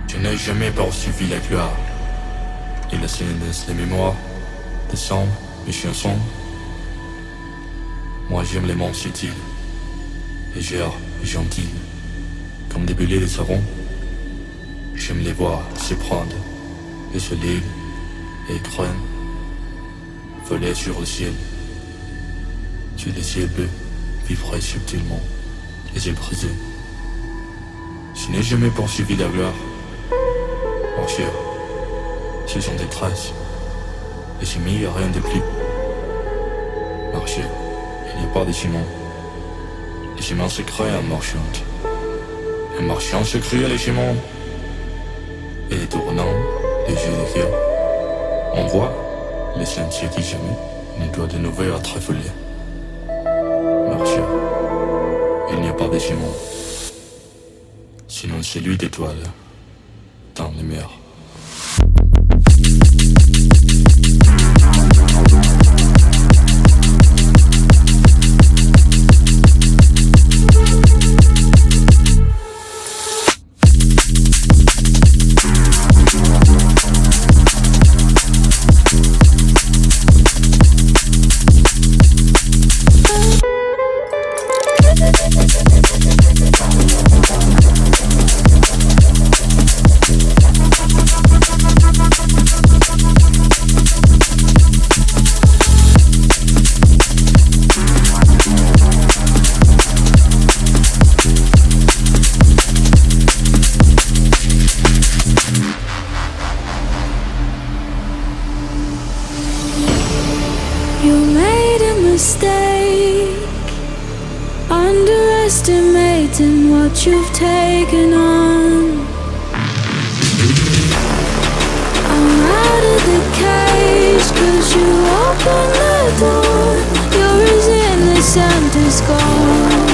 Je n'ai jamais poursuivi la gloire et la silence, les mémoires, des sons, les chansons. Moi j'aime les mondes subtils, légères et gentils, comme des bulles de savon. J'aime les voir se prendre, et se lire, et crâne, voler sur le ciel. Sur les ciels bleus, vibrer subtilement, les yeux brisés. Je n'ai jamais poursuivi la gloire. Marcheur, ce sont des traces, et j'ai mis rien de plus. Marcheur, il n'y a pas de ciment. Les chemins se créent en marchant. Un marchand se crée les chemins. Et les tournants, les yeux de cœur. On voit les sentiers qui jamais ne doit de nouveau être affolés. Marcheur, il n'y a pas de ciment. Sinon celui d'étoiles dans les mers. Underestimating what you've taken on. I'm out of the cage, 'cause you opened the door. You're as innocent as gone.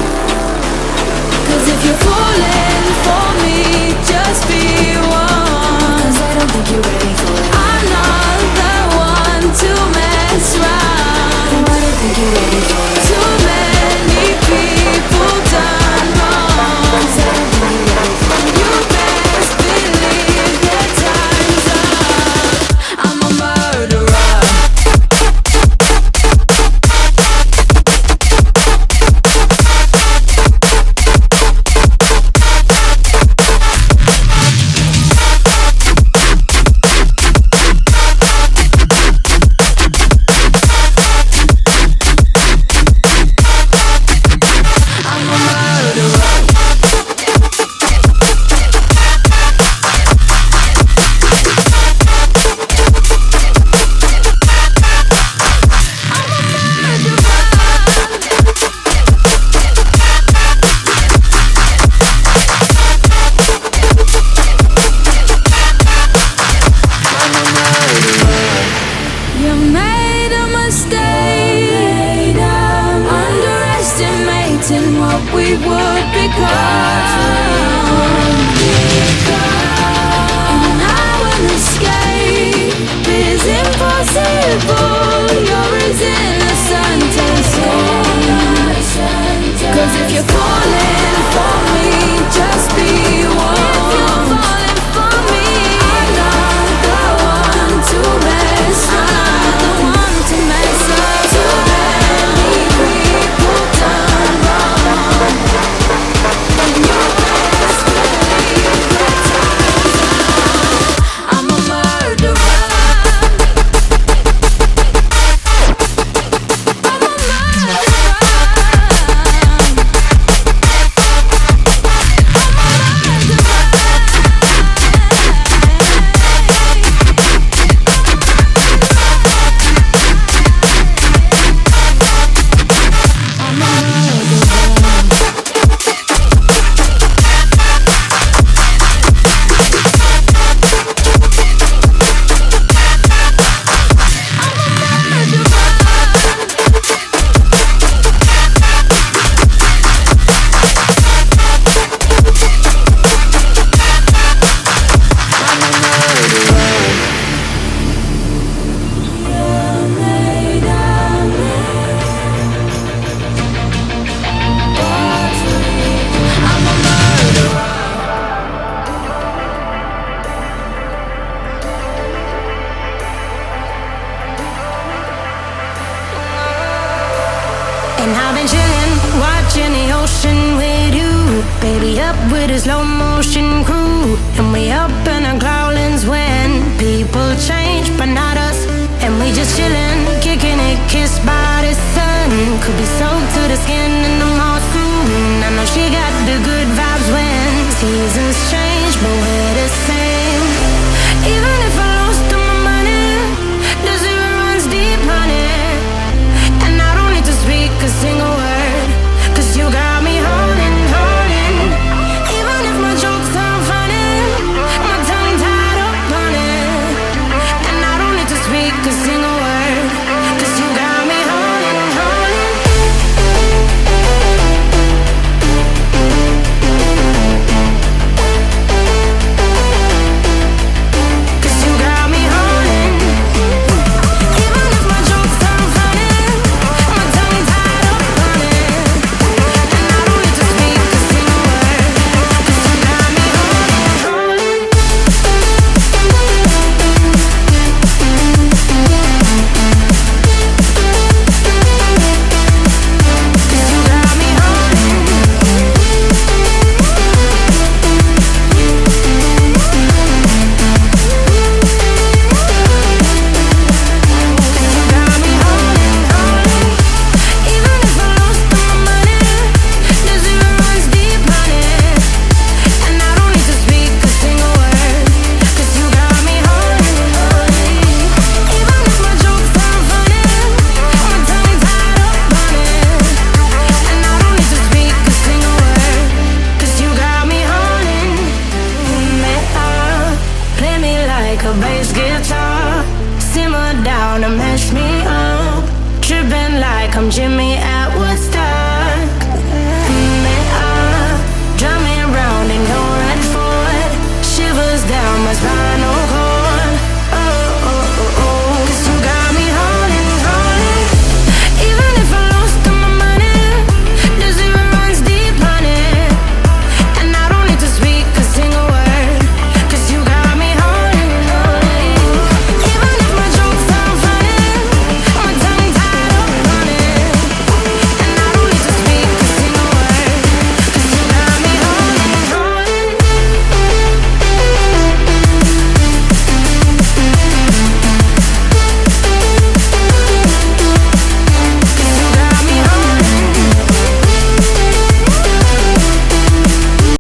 'Cause if you're falling for me, just be one. 'Cause I don't think you're ready for it. I'm not the one to mess around. No, I don't think you're ready for it. Too many people done wrong. 'Cause I don't think you're ready for it. You best believe that time's up. I'm a murderer. And now an escape is impossible. And I've been chillin', watching the ocean with you. Baby up with a slow motion crew. And we up in our growlings when people change, but not us. And we just chillin', kicking it, kissed by the sun. Could be soaked to the skin in the mall soon. I know she got the good vibes when seasons change, but we're the same. Even if I lost all my money, the zero runs deep, honey. And I don't need to speak a single word, 'cause you got me holding, holding. Even if my jokes sound funny, my tongue tied up on it. And I don't need to speak a single word, 'cause you got me holding, holding. 'Cause you got me holding. Even if my jokes sound funny, my tongue tied up on it. And I don't need to speak a single word, 'cause you got me holding, holding. 'Cause you got me holding. 'Cause you got me holding, holding. Even if I lost all my money, the zero runs deep, honey. And I don't need to speak a single word, 'cause you got me holding, holding. Even if my jokes sound funny, my tongue tied up on it. And I don't need to speak a single word, 'cause you got me holding me up. Play me like a bass guitar, simmer down and mash me up. Tripping like I'm Jimmy at Woodstock.